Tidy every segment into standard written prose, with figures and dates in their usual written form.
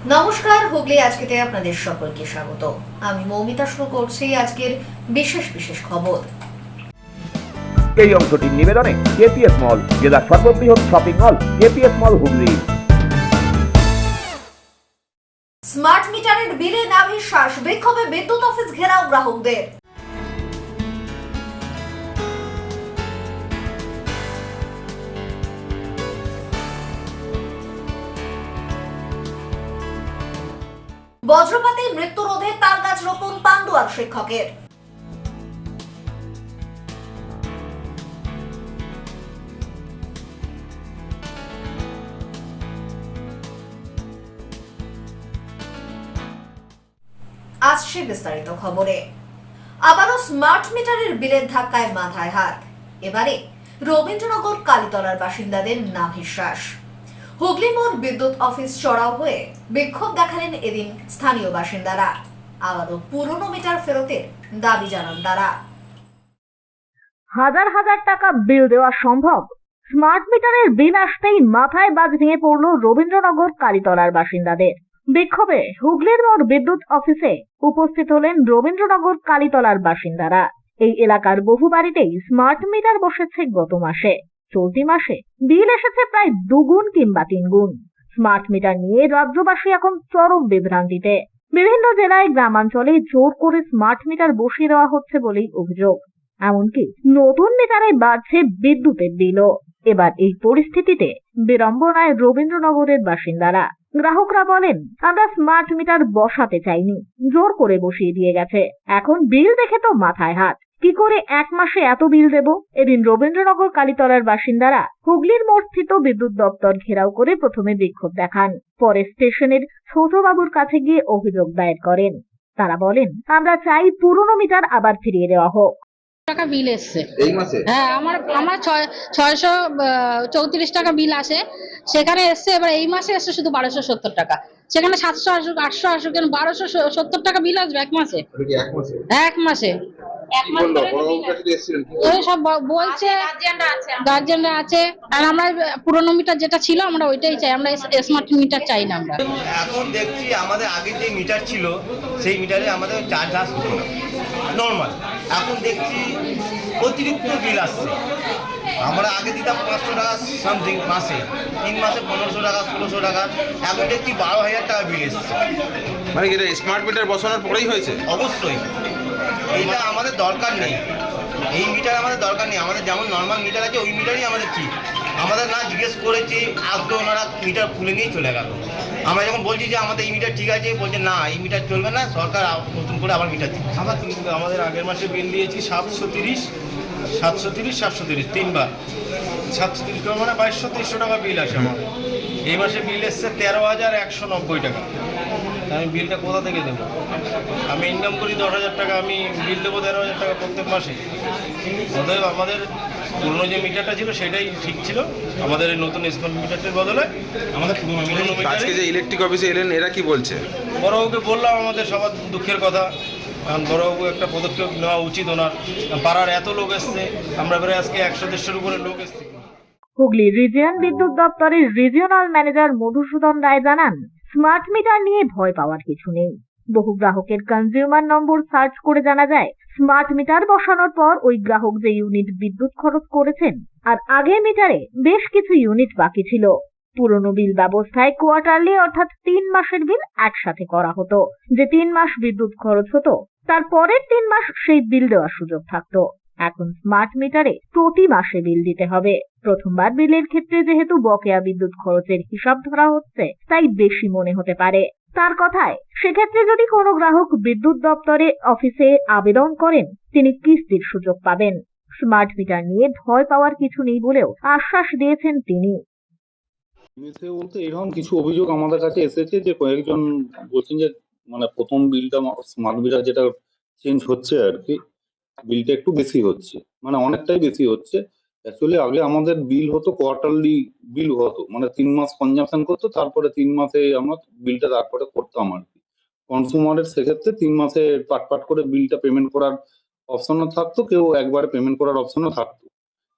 নমস্কার, হুগলি আজকেতে আপনাদের সকলকে স্বাগত। আমি মৌমিতা শুরু করছি আজকের বিশেষ বিশেষ খবর। এই অংশটির নিবেদনে কেপিএস মল, জেলার সর্ববৃহৎ শপিং মল কেপিএস মল হুগলি। স্মার্ট মিটারের বিলে নাভিশ্বাস, বিক্ষোভে বিদ্যুৎ অফিস ঘেরাও গ্রাহকদের। বজ্রপাতে মৃত্যু রোধে তাল গাছ রোপণ পান্ডুয়ার শিক্ষকের। আসছে বিস্তারিত খবরে। আবারও স্মার্ট মিটারের বিলের ধাক্কায় মাথায় হাত। এবারে রবীন্দ্রনগর কালীতলার বাসিন্দাদের নাভিশ্বাস। হুগলি মোড় বিদ্যুৎ অফিস চড়াও হয়ে বিক্ষোভ দেখালেন এদিন স্থানীয় বাসিন্দারা। আবারও পুরনো মিটার ফেরতের দাবি জানান তারা। হাজার হাজার টাকা বিল দেওয়া সম্ভব? স্মার্ট মিটারের বিল আসতেই মাথায় বাজ ভেঙে পড়ল রবীন্দ্রনগর কালীতলার বাসিন্দাদের। বিক্ষোভে হুগলির মোড় বিদ্যুৎ অফিসে উপস্থিত হলেন রবীন্দ্রনগর কালীতলার বাসিন্দারা। এই এলাকার বহু বাড়িতেই স্মার্ট মিটার বসেছে গত মাসে। চলতি মাসে বিল এসেছে প্রায় দুগুণ কিংবা তিনগুণ। স্মার্ট মিটার নিয়ে রাজ্যবাসী এখন চরম বিভ্রান্তিতে। বিভিন্ন জেলায় গ্রামাঞ্চলে জোর করে স্মার্ট মিটার বসিয়ে দেওয়া হচ্ছে বলেই অভিযোগ। এমনকি নতুন মিটারে বাড়ছে বিদ্যুতের বিলও। এবার এই পরিস্থিতিতে বিড়ম্বনায় রবীন্দ্রনগরের বাসিন্দারা। গ্রাহকরা বলেন, আমরা স্মার্ট মিটার বসাতে চাইনি, জোর করে বসিয়ে দিয়ে গেছে। এখন বিল দেখে তো মাথায় হাত। কি করে এক মাসে এত বিল দেব? এদিন রবীন্দ্রনগর কালীতলার বাসিন্দারা হুগলির মোড় স্থিত বিদ্যুৎ দপ্তর ঘেরাও করে প্রথমে বিক্ষোভ দেখান, পরে স্টেশনের ছোটবাবুর কাছে গিয়ে অভিযোগ দায়ের করেন। তারা বলেন, আমরা চাই পুরনো মিটার আবার ফিরিয়ে দেওয়া হোক। টাকা বিল এসছে এই মাসে। হ্যাঁ, আমার 634 টাকা বিল আসে, সেখানে এসছে। এবার এই মাসে এসছে শুধু 1270 টাকা। সেখানে 700 আসুক 800 আসুক, কেন 1270 টাকা বিল আসবে এক মাসে? এটা কি এক মাসে? এক মাসে এক কি মাস বললো? ধরে বড়বাবুর কাছে তো এসেছিলেন, কি ওই বললো? সব বলছে, গার্জিয়ানরা আছে। আর আমরা পুরোনো মিটার যেটা ছিল আমরা ওইটাই চাই, আমরা স্মার্ট মিটার চাই না আমরা। এখন দেখছি আমাদের আগে যে মিটার ছিল সেই মিটারে আমাদের চার্জ আসতো না নর্মাল। এখন দেখছি অতিরিক্ত বিল আসছে। আমরা আগে দিতাম 500 টাকা সামথিং মাসে, 3 মাসে 1500 টাকা 1600 টাকা, এখন দেখছি 12,000 টাকা বিল এসছে। মানে কি এটা স্মার্ট মিটার বসানোর পরেই হয়েছে? অবশ্যই এইটা আমাদের দরকার নেই, এই মিটার আমাদের দরকার নেই। আমাদের যেমন নর্মাল মিটার আছে ওই মিটারই আমাদের ঠিক। আমাদের না জিজ্ঞেস করেছি, আসলো ওনারা মিটার খুলে নিয়ে চলে গেল। আমরা যখন বলছি যে আমাদের এই মিটার ঠিক আছে, বলছে না এই মিটার চলবে না, সরকার নতুন করে আবার মিটার দিচ্ছে। আমাদের আগের মাসে বিল দিয়েছি 730, 730, 3বার। 730 টাকা মানে 2200-2300 টাকা বিল আসে আমার। এই মাসে বিল এসছে 13,190 টাকা। আমি বিলটা কোথা থেকে দেবো? আমি ইনকাম করি 10,000 টাকা, আমি বিল দেবো 13,000 টাকা প্রত্যেক মাসে। অতএব আমাদের পুরনো যে মিটারটা ছিল সেটাই ঠিক ছিল। আমাদের এই নতুন স্মার্ট মিটারটির বদলে আমাদের পুরনো মিটার। আজকে যে ইলেকট্রিক অফিসে এলেন, এরা কি বলছে? বড়বাবুকে বললাম আমাদের সবার দুঃখের কথা, কারণ বড়বাবু একটা পদক্ষেপ নেওয়া উচিত ওনার। পাড়ার এত লোক এসছে, আমরা প্রায় আজকে 100-150-এর উপরে লোক এসছে। হুগলি রিজিয়ন বিদ্যুৎ দপ্তরের রিজিওনাল ম্যানেজার মধুসূদন রায় জানান, স্মার্ট মিটার নিয়ে ভয় পাওয়ার কিছু নেই। বহু গ্রাহকের কনজিউমার নম্বর সার্চ করে জানা যায়, স্মার্ট মিটার বসানোর পর ওই গ্রাহক যে ইউনিট বিদ্যুৎ খরচ করেছেন আর আগের মিটারে বেশ কিছু ইউনিট বাকি ছিল। পুরনো বিল ব্যবস্থায় কোয়ার্টারলি অর্থাৎ 3 মাসের বিল একসাথে করা হতো। যে 3 মাস বিদ্যুৎ খরচ হতো তার পরের 3 মাস সেই বিল দেওয়ার সুযোগ থাকতো। এখন স্মার্ট মিটারে প্রতি মাসে বিল দিতে হবে। প্রথমবার বিলের ক্ষেত্রে যেহেতু বকেয়া বিদ্যুৎ খরচের হিসাব ধরা হচ্ছে, তাই বেশি মনে হতে পারে। তার কথায়, সেক্ষেত্রে যদি কোনো গ্রাহক বিদ্যুৎ দপ্তরে অফিসে আবেদন করেন, তিনি কিস্তির সুযোগ পাবেন। স্মার্ট মিটার নিয়ে ভয় পাওয়ার কিছু নেই বলেও আশ্বাস দিয়েছেন তিনি। বলতে এরকম কিছু অভিযোগ আমাদের কাছে এসেছে যে কয়েকজন বলছেন যে মানে প্রথম বিলটা স্মার্ট মিটার যেটা চেঞ্জ হচ্ছে আর কি, বিলটা একটু বেশি হচ্ছে, মানে অনেকটাই বেশি হচ্ছে। অ্যাকচুয়ালি আগে আমাদের বিল হতো কোয়ার্টারলি বিল হতো, মানে 3 মাস কনজাম্পশন করতো, তারপরে 3 মাসে আমরা বিলটা তারপরে করতাম আর কি। কনজিউমারের সেক্ষেত্রে 3 মাসে পাট করে বিলটা পেমেন্ট করার অপশনও থাকতো, কেউ একবারে পেমেন্ট করার অপশনও থাকতো।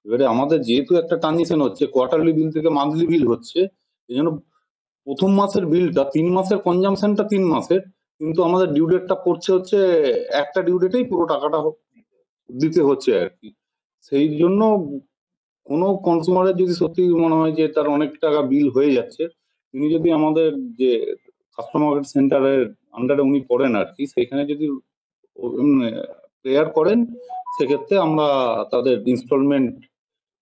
এবারে আমাদের যেহেতু একটা ট্রানজিশন হচ্ছে, কোয়ার্টারলি বিল থেকে মান্থলি বিল হচ্ছে, এই জন্য প্রথম মাসের বিলটা 3 মাসের কনজামশনটা 3 মাসের, কিন্তু আমাদের ডিউ ডেটটা পড়ছে হচ্ছে একটা ডিউ ডেটেই পুরো টাকাটা দিতে হচ্ছে আর কি। সেই জন্য কোনো কনজিউমারের যদি সত্যি মনে হয় যে তার অনেক টাকা বিল হয়ে যাচ্ছে, তিনি যদি আমাদের যে কাস্টমার সেন্টারের আন্ডারে উনি পড়েন আর কি, সেখানে যদি প্রেয়ার করেন, সেক্ষেত্রে আমরা তাদের ইনস্টলমেন্ট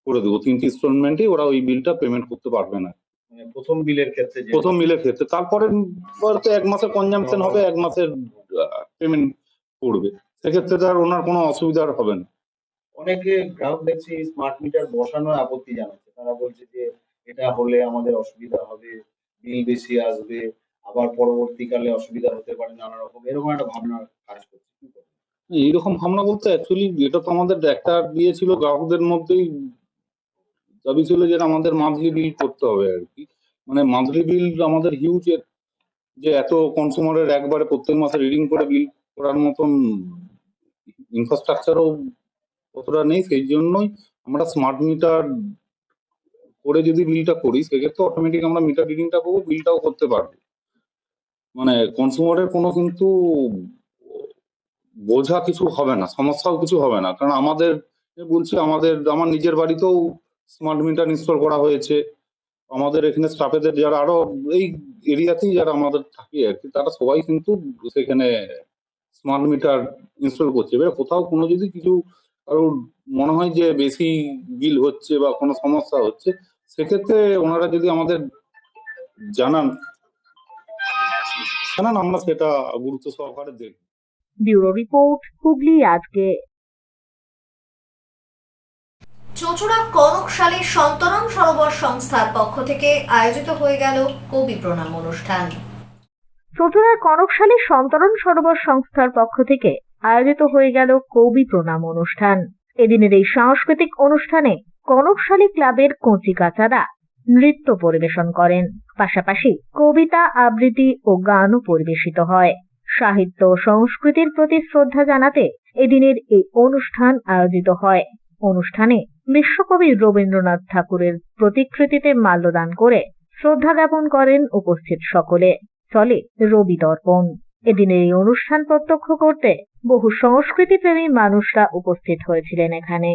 করে দেবো। 3টি ইনস্টলমেন্টে ওরা ওই বিলটা পেমেন্ট করতে পারবে না। প্রথম বিলের ক্ষেত্রে প্রথম বিলের ক্ষেত্রে তারপরে তো 1 মাসের কনজাম্পশন হবে, 1 মাসের পেমেন্ট করবে, সেক্ষেত্রে তার ওনার কোনো অসুবিধা হবে না। অনেকে গ্রাহক দেখছি স্মার্ট মিটার বসানোর আপত্তি জানাচ্ছে, তারা বলছে যে এটা হলে আমাদের অসুবিধা হবে, বিল বেশি আসবে, আবার পরবর্তীকালে অসুবিধা হতে পারে নানা রকম, এরকম একটা ভাবনা কাজ করছে। কি বলবো? এইরকম ভাবনা বলতে অ্যাকচুয়ালি এটা তো আমাদের একটা দিয়েছিল গ্রাহকদের মধ্যেই দাবি ছিল যে আমাদের মান্থলি বিল করতে হবে আর কি। মানে মান্থলি বিল আমাদের হিউজ, যে এত কনজিউমারের একবারে প্রত্যেক মাসে রিডিং করে বিল করার মতন ইনফ্রাস্ট্রাকচারও অতটা নেই। সেই জন্যই আমরা স্মার্ট মিটার করে যদি বিলটা করি, সেক্ষেত্রে অটোমেটিক আমরা মিটার রিডিংটা করবো, বিলটাও করতে পারবো। মানে কনজিউমারের কোনো কিন্তু বোঝা কিছু হবে না, সমস্যাও কিছু হবে না। কারণ আমাদের বলছি, আমার নিজের বাড়িতেও স্মার্ট মিটার ইনস্টল করা হয়েছে। আমাদের এখানে স্টাফেদের যারা আরো এই এরিয়াতেই যারা আমাদের থাকে আর কি, তারা সবাই কিন্তু সেখানে স্মার্ট মিটার ইনস্টল করছে। এবার কোথাও কোনো যদি কিছু কারোর মনে হয় যে বেশি বিল হচ্ছে বা কোনো সমস্যা হচ্ছে, সেক্ষেত্রে ওনারা যদি আমাদের জানান, আমরা সেটা গুরুত্ব সহকারে দেখব। ব্যুরো রিপোর্ট, হুগলি আজকে। চুঁচুড়া কনকশালী সন্তরণ সরোবর সংস্থার পক্ষ থেকে আয়োজিত হয়ে গেল কবি প্রণাম অনুষ্ঠান। চুঁচুড়ার কনকশালী সন্তরণ সরোবর সংস্থার পক্ষ থেকে আয়োজিত হয়ে গেল কবি প্রণাম অনুষ্ঠান। এদিনের এই সাংস্কৃতিক অনুষ্ঠানে কনকশালী ক্লাবের কচিকাচারা নৃত্য পরিবেশন করেন, পাশাপাশি কবিতা আবৃত্তি ও গানও পরিবেশিত হয়। সাহিত্য ও সংস্কৃতির প্রতি শ্রদ্ধা জানাতে এদিনের এই অনুষ্ঠান আয়োজিত হয়। অনুষ্ঠানে বিশ্বকবি রবীন্দ্রনাথ ঠাকুরের প্রতিকৃতিতে মাল্যদান করে শ্রদ্ধা জ্ঞাপন করেন উপস্থিত সকলে। চলে রবি দর্পণ। এদিনের এই অনুষ্ঠান প্রত্যক্ষ করতে বহু সংস্কৃতিপ্রেমী মানুষরা উপস্থিত হয়েছিলেন এখানে।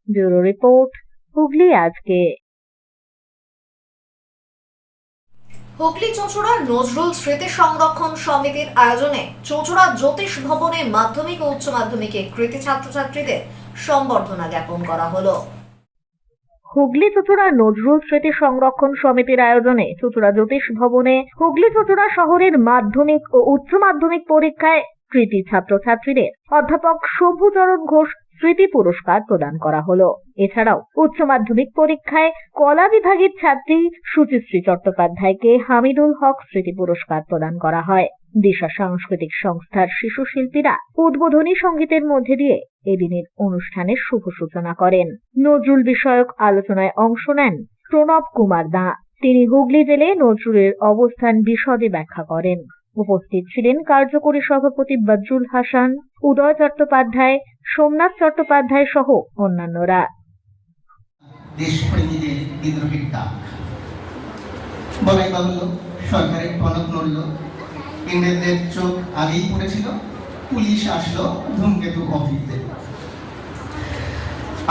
ব্যুরো রিপোর্ট, হুগলি আজকে। হুগলি চুঁচুড়া নজরুল স্মৃতি সংরক্ষণ সমিতির আয়োজনে চুঁচুড়া জ্যোতিষ ভবনে মাধ্যমিক ও উচ্চ মাধ্যমিকে কৃতী ছাত্রছাত্রীদের সম্বর্ধনা জ্ঞাপন করা হলো। হুগলি চুঁচুড়া নজরুল স্মৃতি সংরক্ষণ সমিতির আয়োজনে চুঁচুড়া জ্যোতিষ ভবনে হুগলি চুঁচুড়া শহরের মাধ্যমিক ও উচ্চ মাধ্যমিক পরীক্ষায় কৃতী ছাত্রছাত্রীদের অধ্যাপক শম্ভুচরণ ঘোষ স্মৃতি পুরস্কার প্রদান করা হলো। এছাড়াও উচ্চ মাধ্যমিক পরীক্ষায় কলা বিভাগের ছাত্রী সুচিশ্রী চট্টোপাধ্যায়কে হামিদুল হক স্মৃতি পুরস্কার প্রদান করা হয়। দিশা সাংস্কৃতিক সংস্থার শিশু শিল্পীরা উদ্বোধনী সঙ্গীতের মধ্যে দিয়ে এদিনের অনুষ্ঠানের শুভ সূচনা করেন। নজরুল বিষয়ক আলোচনায় অংশ নেন প্রণব কুমার দা। তিনি হুগলি জেলে নজরুলের অবস্থান বিশদে ব্যাখ্যা করেন। উপস্থিত ছিলেন কার্যকরী সভাপতি বজরুল হাসান, উদয় চট্টোপাধ্যায়, সোমনাথ চট্টোপাধ্যায় সহ অন্যান্যরা। দেশপ্রেমীদের বিদ্রোহের ডাক বলাই বাহুল্য, সরকারের কনক নড়ল, ইংরেজদের চোখ আগেই পড়েছিল, পুলিশ আসলো ধূমকেতু অফিসে।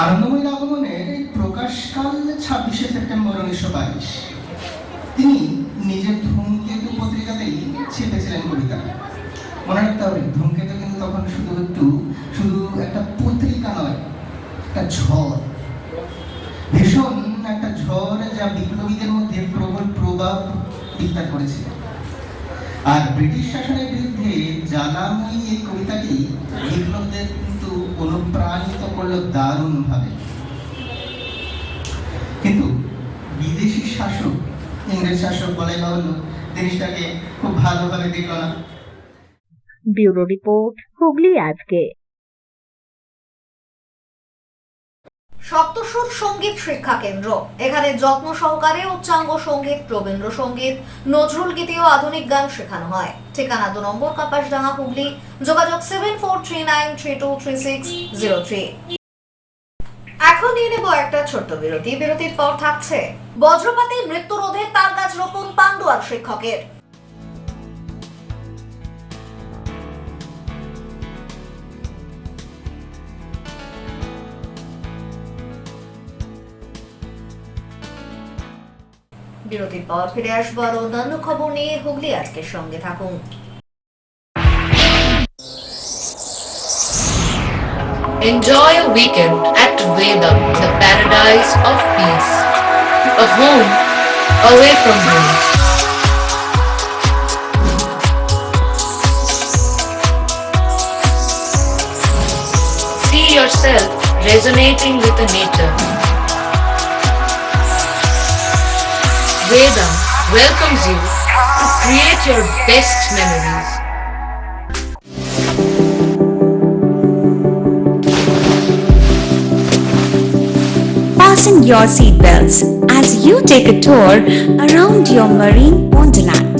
আনন্দময়ীর আগমনের এই প্রকাশকাল 26শে সেপ্টেম্বর 1922। তিনি নিজের ধূমকেতু পত্রিকাতেই ছেপেছিলেন কবিতা। মনে রাখতে হবে, ধূমকেতু কিন্তু তখন শুধু একটা পত্রিকা নয়, একটা ঝড়, ভীষণ একটা ঝড়, যা বিপ্লবীদের মধ্যে প্রবল প্রভাব বিস্তার করেছিল। আর ব্রিটিশ শাসনের বিরুদ্ধে জ্বালাময়ী এই কবিতাটি বিপ্লবদের কিন্তু অনুপ্রাণিত করলো দারুণভাবে। কিন্তু বিদেশি শাসক, ইংরেজ শাসক বলাই বাহুল্য, জিনিসটাকে খুব ভালোভাবে দেখল না। ব্যুরো রিপোর্ট, হুগলি আজকে। সপ্তসুর সঙ্গীত শিক্ষা কেন্দ্র, এখানে যত্ন সহকারে উচ্চাঙ্গ সঙ্গীত, রবীন্দ্রসঙ্গীত, নজরুল গীতি ও আধুনিক গান শেখানো হয়। ঠিকানা 2 নম্বর কাপাসডাঙ্গা, হুগলি। যোগাযোগ 7439323603। এখন নিয়ে নেব একটা ছোট্ট বিরতি। বিরতির পর থাকছে বজ্রপাতে মৃত্যু রোধে তাল গাছ রোপণ পান্ডুয়ার শিক্ষকের। বিরতির পর ফিরে আসবো আর অন্যান্য খবর নিয়ে। হুগলি আজকের সঙ্গে থাকুন। Enjoy a weekend at Vedam, the paradise of peace. A home away from home. See yourself resonating with the nature. Vedam welcomes you to create your best memories. Fasten your seatbelts as you take a tour around your marine wonderland.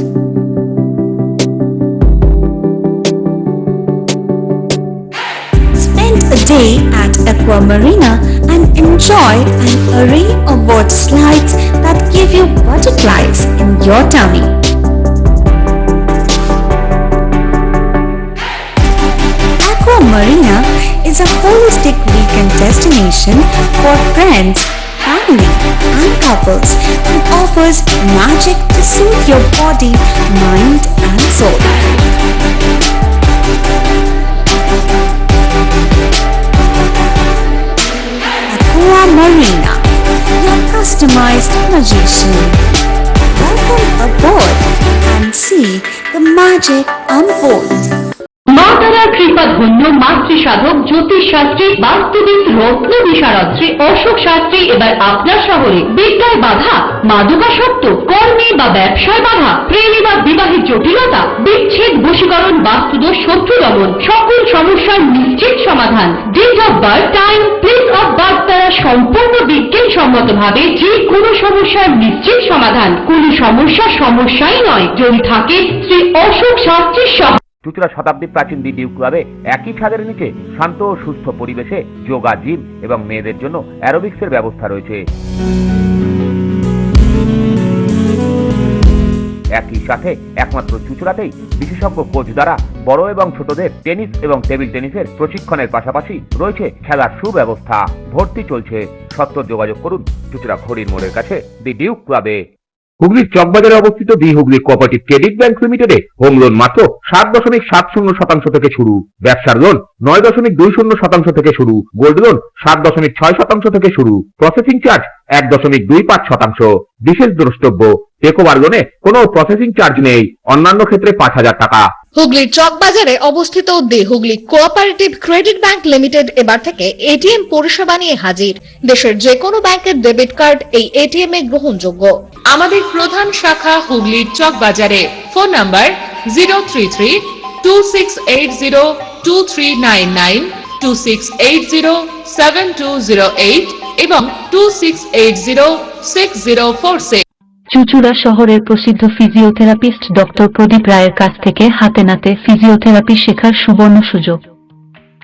Spend a day at Aqua Marina and enjoy an array of water slides that give you butterflies in your tummy. Aqua Marina is a holistic weekend destination for friends, family and couples and offers magic to soothe your body, mind and soul. Aqua Marina, your customized magician. Welcome aboard and see the magic unfold. মা তারার কৃপা ধন্য মাতৃ সাধক জ্যোতিষ শাস্ত্রী, বাস্তুবিদ, রত্ন বিশারদ শ্রী অশোক শাস্ত্রী এবার আপনার শহরে। বিদ্যায় বাধা, মাদকাসক্ত, কর্মে বা ব্যবসায় বাধা, প্রেমে বা বিবাহের জটিলতা, বিচ্ছেদ, বশীকরণ, বাস্তুদোষ, শত্রু দমন, সকল সমস্যার নিশ্চিত সমাধান। Date of birth, time, place of birth দ্বারা সম্পূর্ণ বিজ্ঞানসম্মত ভাবে যে কোনো সমস্যার নিশ্চিত সমাধান। কোনো সমস্যাই নয় যদি থাকে শ্রী অশোক শাস্ত্রীর সহ। চুঁচুড়া শতাব্দী প্রাচীন দি ডিউ ক্লাবে একই ছাদের নিচে শান্ত ও সুস্থ পরিবেশে যোগা, জিম এবং মেয়েদের জন্য অ্যারোবিক্সের ব্যবস্থা রয়েছে। একই সাথে একমাত্র চুঁচুড়াতেই বিশেষজ্ঞ কোচ দ্বারা বড় এবং ছোটদের টেনিস এবং টেবিল টেনিসের প্রশিক্ষণের পাশাপাশি রয়েছে খেলার সুব্যবস্থা। ভর্তি চলছে। সত্বর যোগাযোগ করুন চুঁচুড়া ঘড়ির মোড়ের কাছে দি ডিউ ক্লাবে। হুগলির চকবাজারে অবস্থিত the Hooghly cooperative credit bank লিমিটেডে হোম লোন মাত্র 7.70% থেকে শুরু। ব্যবসার লোন 9.20% থেকে শুরু। গোল্ড লোন 7.6% থেকে শুরু। Processing charge 1.25%। বিশেষ দ্রষ্টব্য, টেকওভার লোনে কোনো প্রসেসিং চার্জ নেই। অন্যান্য ক্ষেত্রে 5,000 টাকা। হুগলির চকবাজারে অবস্থিত the Hooghly cooperative credit bank limited এবার থেকে এটিএম পরিষেবা নিয়ে হাজির। দেশের যে কোনো ব্যাংকের ডেবিট কার্ড এই এটিএম এ গ্রহণযোগ্য। আমাদের প্রধান শাখা হুগলির চকবাজারে। ফোন নাম্বার 033-2680-2399, 2680-7208 এবং 2680-6046। চুঁচুড়া শহরের প্রসিদ্ধ ফিজিওথেরাপিস্ট ডক্টর প্রদীপ রায়ের কাছ থেকে হাতে নাতে ফিজিওথেরাপি শেখার সুবর্ণ সুযোগ।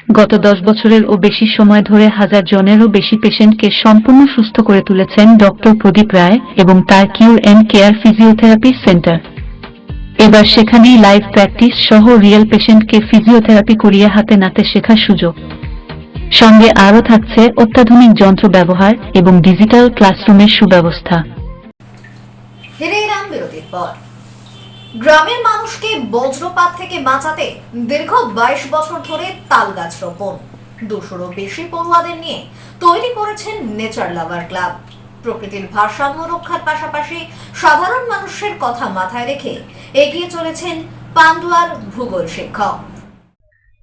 গত 10 বছরের ও বেশি সময় ধরে হাজার জনেরও বেশি পেশেন্টকে সম্পূর্ণ সুস্থ করে তুলেছেন ডক্টর প্রদীপ রায় এবং তার কিউর এন্ড কেয়ার ফিজিওথেরাপি সেন্টার। এবার সেখানেই লাইভ প্র্যাকটিস সহ রিয়েল পেশেন্টকে ফিজিওথেরাপি করিয়ে হাতে নাতে শেখার সুযোগ। সঙ্গে আরও থাকছে অত্যাধুনিক যন্ত্র ব্যবহার এবং ডিজিটাল ক্লাসরুমের সুব্যবস্থা। ফিরে এলাম বিরতির পর। গ্রামের মানুষকে বজ্রপাত থেকে বাঁচাতে দীর্ঘ 22 বছর ধরে তাল গাছ রোপণ 200-রও বেশি পড়ুয়াদের নিয়ে তৈরি করেছেন নেচার লাভার ক্লাব। প্রকৃতির ভারসাম্য রক্ষার পাশাপাশি সাধারণ মানুষের কথা মাথায় রেখে এগিয়ে চলেছেন পান্ডুয়ার ভূগোল শিক্ষক।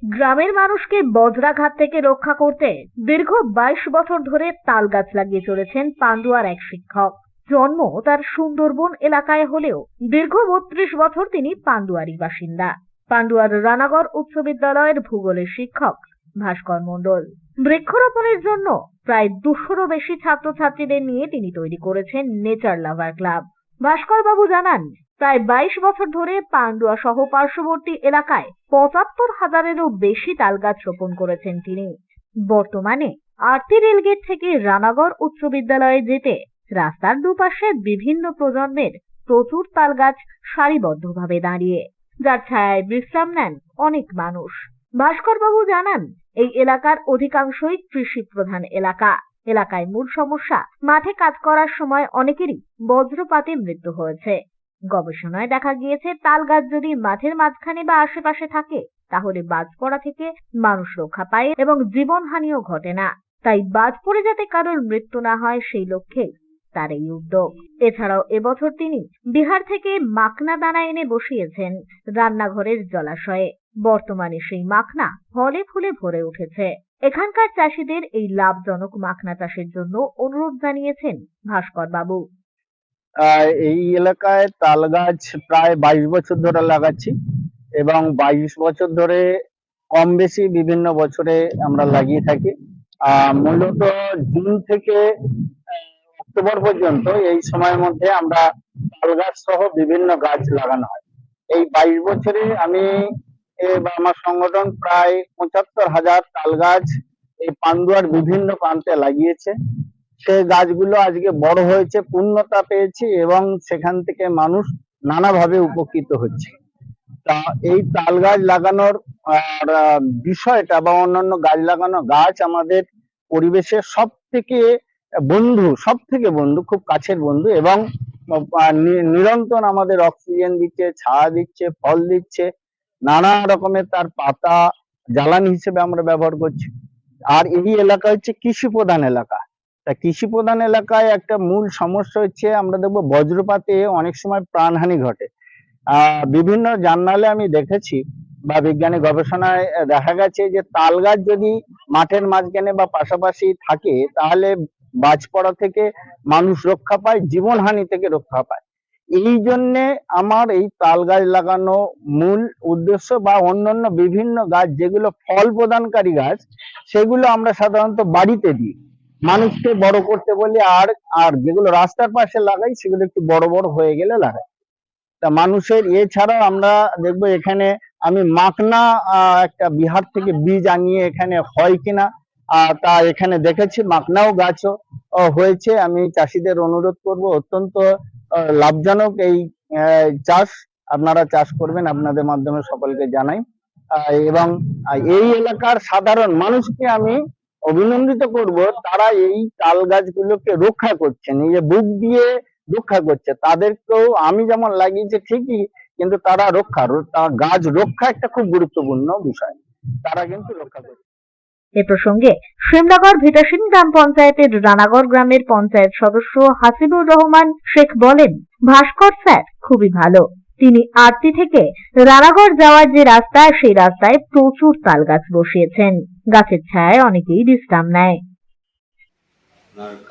গ্রামের মানুষকে বজ্রাঘাত থেকে রক্ষা করতে দীর্ঘ 22 বছর ধরে তাল গাছ লাগিয়ে চলেছেন পান্ডুয়ার এক শিক্ষক। জন্ম তার সুন্দরবন এলাকায় হলেও দীর্ঘ 32 বছর তিনি পান্ডুয়ারই বাসিন্দা। পান্ডুয়ার রানাগড় উচ্চ বিদ্যালয়ের ভূগোলের শিক্ষক ভাস্কর মণ্ডল বৃক্ষরোপণের জন্য প্রায় 200-রও বেশি ছাত্রছাত্রীদের নিয়ে তিনি তৈরি করেছেন নেচার লাভার ক্লাব। ভাস্কর বাবু জানান, প্রায় 22 বছর ধরে পান্ডুয়া সহ পার্শ্ববর্তী এলাকায় 75,000-এরও বেশি তাল গাছ রোপণ করেছেন তিনি। বর্তমানে আরতি রেলগেট থেকে রানাগড় উচ্চ বিদ্যালয়ে যেতে রাস্তার দুপাশে বিভিন্ন প্রজন্মের প্রচুর তাল গাছ সারিবদ্ধভাবে দাঁড়িয়ে, যার ছায়ায় বিশ্রাম নেন অনেক মানুষ। ভাস্কর বাবু জানান, এই এলাকার অধিকাংশই কৃষি প্রধান এলাকা। এলাকায় মূল সমস্যা, মাঠে কাজ করার সময় অনেকেরই বজ্রপাতে মৃত্যু হয়েছে। গবেষণায় দেখা গিয়েছে তাল গাছ যদি মাঠের মাঝখানে বা আশেপাশে থাকে তাহলে বাজ পড়া থেকে মানুষ রক্ষা পায় এবং জীবনহানিও ঘটে না। তাই বাজ পড়ে যাতে কারোর মৃত্যু না হয় সেই লক্ষ্যে তার এই উদ্যোগ। এছাড়াও এবছর তিনি বিহার থেকে মাখনা দানা এনে বসিয়েছেন রান্নাঘরের জলাশয়ে। বর্তমানে সেই মাখনা ফলে ফুলে ভরে উঠেছে। এখানকার চাষিদের এই লাভজনক মাখনা চাষের জন্য অনুরোধ জানিয়েছেন ভাস্কর বাবু। এই এলাকায় তাল গাছ প্রায় 22 বছর ধরে লাগাচ্ছি এবং 22 বছর ধরে কম বেশি বিভিন্ন বছরে আমরা লাগিয়ে থাকি। মূলত জুন থেকে অক্টোবর পর্যন্ত এই সময়ের মধ্যে আমরা তাল গাছ সহ বিভিন্ন গাছ লাগানো হয়। এই 22 বছরে আমি বা আমার সংগঠন প্রায় 75,000 তাল গাছ এই পান্ডুয়ার বিভিন্ন প্রান্তে লাগিয়েছে। সেই গাছগুলো আজকে বড় হয়েছে, পূর্ণতা পেয়েছে এবং সেখান থেকে মানুষ নানাভাবে উপকৃত হচ্ছে। তা এই তাল গাছ লাগানোর বিষয়টা বা অন্যান্য গাছ লাগানো গাছ আমাদের পরিবেশের সব থেকে বন্ধু, খুব কাছের বন্ধু এবং নিরন্তর আমাদের অক্সিজেন দিচ্ছে, ছায়া দিচ্ছে, ফল দিচ্ছে, নানা রকমের তার পাতা জ্বালানি হিসেবে আমরা ব্যবহার করছি। আর এই এলাকা হচ্ছে কৃষি প্রধান এলাকা। তা কৃষি প্রধান এলাকায় একটা মূল সমস্যা হচ্ছে, আমরা দেখবো বজ্রপাতে অনেক সময় প্রাণহানি ঘটে। বিভিন্ন জার্নালে আমি দেখেছি বা বিজ্ঞানী গবেষণায় দেখা গেছে যে তাল গাছ যদি মাঠের মাঝখানে বা পাশাপাশি থাকে তাহলে বাজ পড়া থেকে মানুষ রক্ষা পায়, জীবনহানি থেকে রক্ষা পায়। এই জন্যে আমার এই তাল গাছ লাগানো মূল উদ্দেশ্য, বা অন্যান্য বিভিন্ন গাছ যেগুলো ফল প্রদানকারী গাছ সেগুলো আমরা সাধারণত বাড়িতে দিই, মানুষকে বড় করতে বলি, আর যেগুলো রাস্তার পাশে লাগাই সেগুলো একটু বড় বড় হয়ে গেলে লাগাই। তা মানুষের এছাড়াও আমরা দেখবো এখানে আমি মাখনা একটা বিহার থেকে বীজ আনিয়ে এখানে হয় কিনা তা এখানে দেখেছি, মাখনাও গাছও হয়েছে। আমি চাষিদের অনুরোধ করব, অত্যন্ত লাভজনক এই চাষ, আপনারা চাষ করবেন, আপনাদের মাধ্যমে সকলকে জানাই। এবং এই এলাকার সাধারণ মানুষকে আমি অভিনন্দিত করব, তারা এই তাল গাছগুলোকে রক্ষা করছে, নিজে বুক দিয়ে রক্ষা করছে। তাদেরকেও আমি যেমন লাগিয়েছি ঠিকই, কিন্তু তারা গাছ রক্ষা একটা খুব গুরুত্বপূর্ণ বিষয়, তারা কিন্তু রক্ষা করছে। এ প্রসঙ্গে সিমলাগড় ভিটাসিন গ্রাম পঞ্চায়েতের রানাগড় গ্রামের পঞ্চায়েত সদস্য হাসিবুর রহমান শেখ বলেন, ভাস্কর স্যার খুবই ভালো। তিনি আরতি থেকে রানাগড় যাওয়ার যে রাস্তা, সেই রাস্তায় প্রচুর তাল গাছ বসিয়েছেন। গাছের ছায়ায় অনেকেই বিশ্রাম নেয়।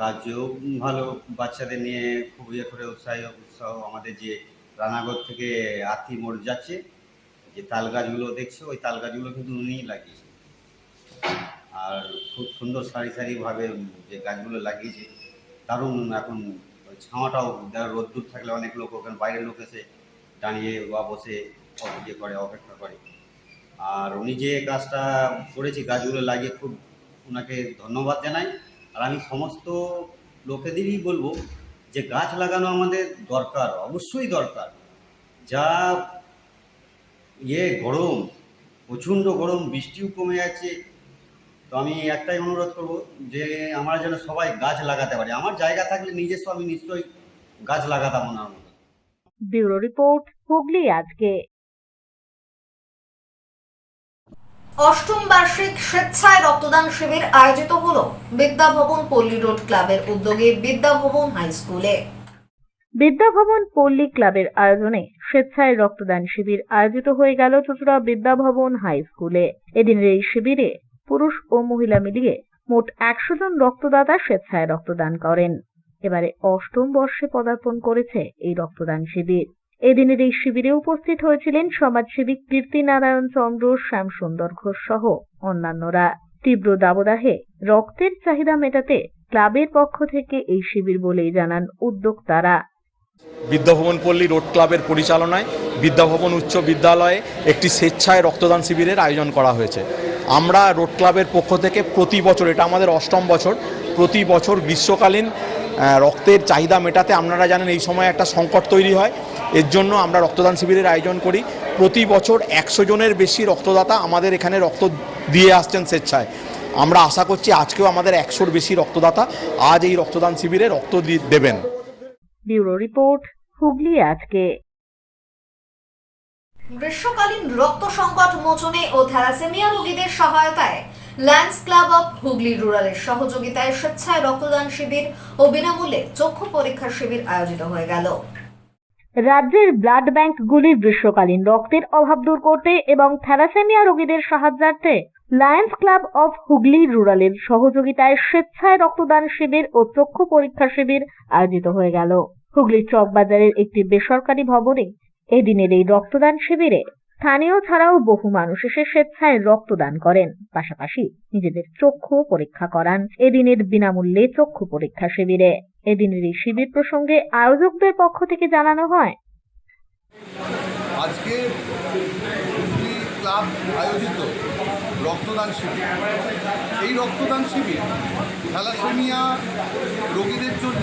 কাজও ভালো, বাচ্চাদের নিয়ে খুব করে উৎসাহ। আমাদের যে রানাগড় থেকে আরতি মোড় যাচ্ছে, যে তাল গাছগুলো দেখছে, ওই তাল গাছগুলো কিন্তু উনিই লাগিয়েছে। আর খুব সুন্দর সারি ভাবে যে গাছগুলো লাগিয়েছে, দারুণ এখন ওই ছাওয়াটাও যারা রোদ্দুর থাকলে অনেক লোক ওখানে বাইরের লোক এসে দাঁড়িয়ে বা বসে ইয়ে করে, অপেক্ষা করে। আর উনি যে কাজটা করেছে, গাছগুলো লাগিয়ে, খুব ওনাকে ধন্যবাদ জানাই। আর আমি সমস্ত লোকেদেরই বলবো যে গাছ লাগানো আমাদের দরকার, অবশ্যই দরকার। যা গরম, প্রচণ্ড গরম, বৃষ্টিও কমে যাচ্ছে, তো আমি একটাই অনুরোধ করব যে আমরা যেন সবাই গাছ লাগাতে পারি। আমার জায়গা থাকলে নিজস্ব আমি নিশ্চয়ই গাছ লাগাতাম ওনার মতো। ব্যুরো রিপোর্ট, হুগলি আজকে। অষ্টম বার্ষিক স্বেচ্ছায় রক্তদান শিবির আয়োজিত হলো বিদ্যাভবন পল্লী রোড ক্লাবের উদ্যোগে বিদ্যাভবন হাই স্কুলে। বিদ্যাভবন পল্লী ক্লাবের আয়োজনে স্বেচ্ছায় রক্তদান শিবির আয়োজিত হয়ে গেল চুঁচুড়া বিদ্যাভবন হাই স্কুলে। এদিনের এই শিবিরে পুরুষ ও মহিলা মিলিয়ে মোট 100 জন রক্তদাতা স্বেচ্ছায় রক্তদান করেন। এবারে অষ্টম বর্ষে পদার্পণ করেছে এই রক্তদান শিবির। এদিনের এই শিবিরে উপস্থিত হয়েছিলেন সমাজসেবী কীর্তি নারায়ণ চন্দ্র, শ্যামসুন্দর ঘোষ সহ অন্যান্যরা। তীব্র দাবদাহে রক্তের চাহিদা মেটাতে ক্লাবের পক্ষ থেকে এই শিবির বলেই জানান উদ্যোক্তারা। বিদ্যাভবন পল্লী রোড ক্লাবের পরিচালনায় বিদ্যাভবন উচ্চ বিদ্যালয়ে একটি স্বেচ্ছায় রক্তদান শিবিরের আয়োজন করা হয়েছে। আমরা রোড ক্লাবের পক্ষ থেকে প্রতি বছর, এটা আমাদের অষ্টম বছর, প্রতি বছর গ্রীষ্মকালীন রক্তের চাহিদা মেটাতে, আপনারা জানেন এই সময় একটা সংকট তৈরি হয়, এর জন্য আমরা রক্তদান শিবিরের আয়োজন করি। প্রতি বছর 100 জনের বেশি রক্তদাতা আমাদের এখানে রক্ত দিয়ে আসছেন স্বেচ্ছায়। আমরা আশা করছি আজকেও আমাদের 100-র বেশি রক্তদাতা আজ এই রক্তদান শিবিরে রক্ত দেবেন। ব্যুরো রিপোর্ট, হুগলি আজকে। গ্রীষ্মকালীন রক্ত সংকট মোচনে ও থ্যালাসেমিয়া রোগীদের সহায়তায় লায়ন্স ক্লাব অফ হুগলি রুরালের সহযোগিতায় স্বেচ্ছায় রক্তদান শিবির ও বিনামূল্যে চক্ষু পরীক্ষা শিবির আয়োজিত হয়ে গেল। রাজ্যের ব্লাড ব্যাংকগুলির গ্রীষ্মকালীন রক্তের অভাব দূর করতে এবং থ্যালাসেমিয়া রোগীদের সাহায্যার্থে লায়ন্স ক্লাব অফ হুগলি রুরালের সহযোগিতায় স্বেচ্ছায় রক্তদান শিবির ও চক্ষু পরীক্ষা শিবির আয়োজিত হয়ে গেল। হুগলির চকবাজারের একটি বেসরকারি ভবনে এদিনের এই রক্তদান শিবিরে স্থানীয় ছাড়াও বহু মানুষ এসে স্বেচ্ছায় রক্তদান করেন, পাশাপাশি নিজেদের চক্ষু পরীক্ষা করান এদিনের বিনামূল্যে চক্ষু পরীক্ষা শিবিরে। এদিনের এই শিবির প্রসঙ্গে আয়োজকদের পক্ষ থেকে জানানো হয়, আজকে হুগলি ক্লাব আয়োজিত রক্তদান শিবির, এই রক্তদান শিবির থ্যালাসেমিয়া রোগীদের জন্য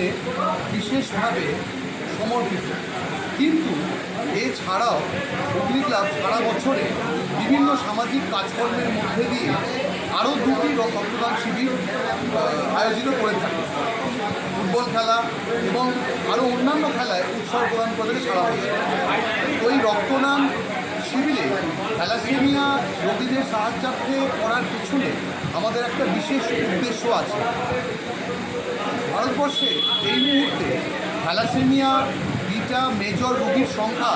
বিশেষভাবে সমর্পিত। কিন্তু এছাড়াও হুগলি ক্লাব সারা বছরে বিভিন্ন সামাজিক কাজকর্মের মধ্যে দিয়ে আরও 2টি রক্তদান শিবির আয়োজিত করে থাকে। ফুটবল খেলা এবং আরও অন্যান্য খেলায় উৎসাহ প্রদান করে সারা বছর। ওই রক্তদান শিবিরে থ্যালাসেমিয়া রোগীদের সাহায্যার্থে করার পিছনে আমাদের একটা বিশেষ উদ্দেশ্য আছে। ভারতবর্ষে এই মুহূর্তে থ্যালাসেমিয়া বিটা মেজর রোগীর সংখ্যা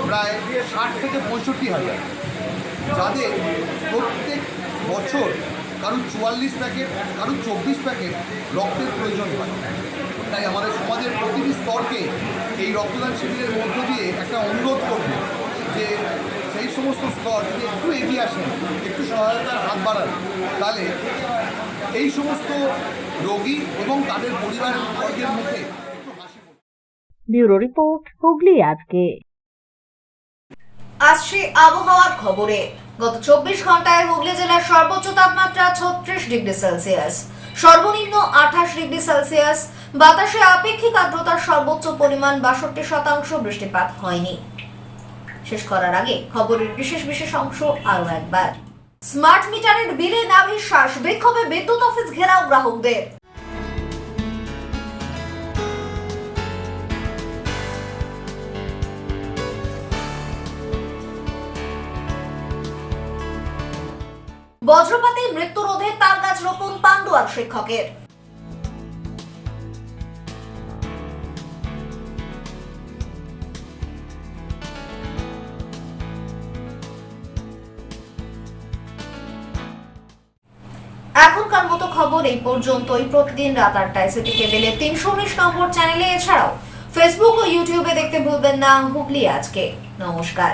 প্রায় 60 থেকে 65,000, যাদের প্রত্যেক বছর কারো 44 প্যাকেট, কারো 24 প্যাকেট রক্তের প্রয়োজন হয়। তাই আমাদের সমাজের প্রতিটি স্তরকে এই রক্তদান শিবিরের মধ্য দিয়ে একটা অনুরোধ করব যে সেই সমস্ত স্তর যদি একটু এগিয়ে আসেন, একটু সহায়তার হাত বাড়ান, তাহলে এই সমস্ত রোগী এবং তাদের পরিবার বর্গের মুখে একটু হাসি। ব্যুরো রিপোর্ট, হুগলি আজকে। আসছে আবহাওয়ার খবরে। গত 24 ঘন্টায় হুগলি জেলার সর্বোচ্চ তাপমাত্রা 36 ডিগ্রি সেলসিয়াস, সর্বনিম্ন 28 ডিগ্রি সেলসিয়াস। বাতাসে আপেক্ষিক আর্দ্রতার সর্বোচ্চ পরিমাণ 62%। বৃষ্টিপাত হয়নি। শেষ করার আগে খবরের বিশেষ অংশ আরো একবার। স্মার্ট মিটারের বিলে নাভিশ্বাস, বিক্ষোভে বিদ্যুৎ অফিস ঘেরাও গ্রাহকদের। বজ্রপাতে মৃত্যু রোধে তাল গাছ রোপণ পান্ডুয়ার শিক্ষকের। এখনকার মতো খবর এই পর্যন্তই। প্রতিদিন রাত 8টায় সিটি কেবলে 319 নম্বর চ্যানেলে, এছাড়াও ফেসবুক ও ইউটিউবে দেখতে ভুলবেন না হুগলি আজকে। নমস্কার।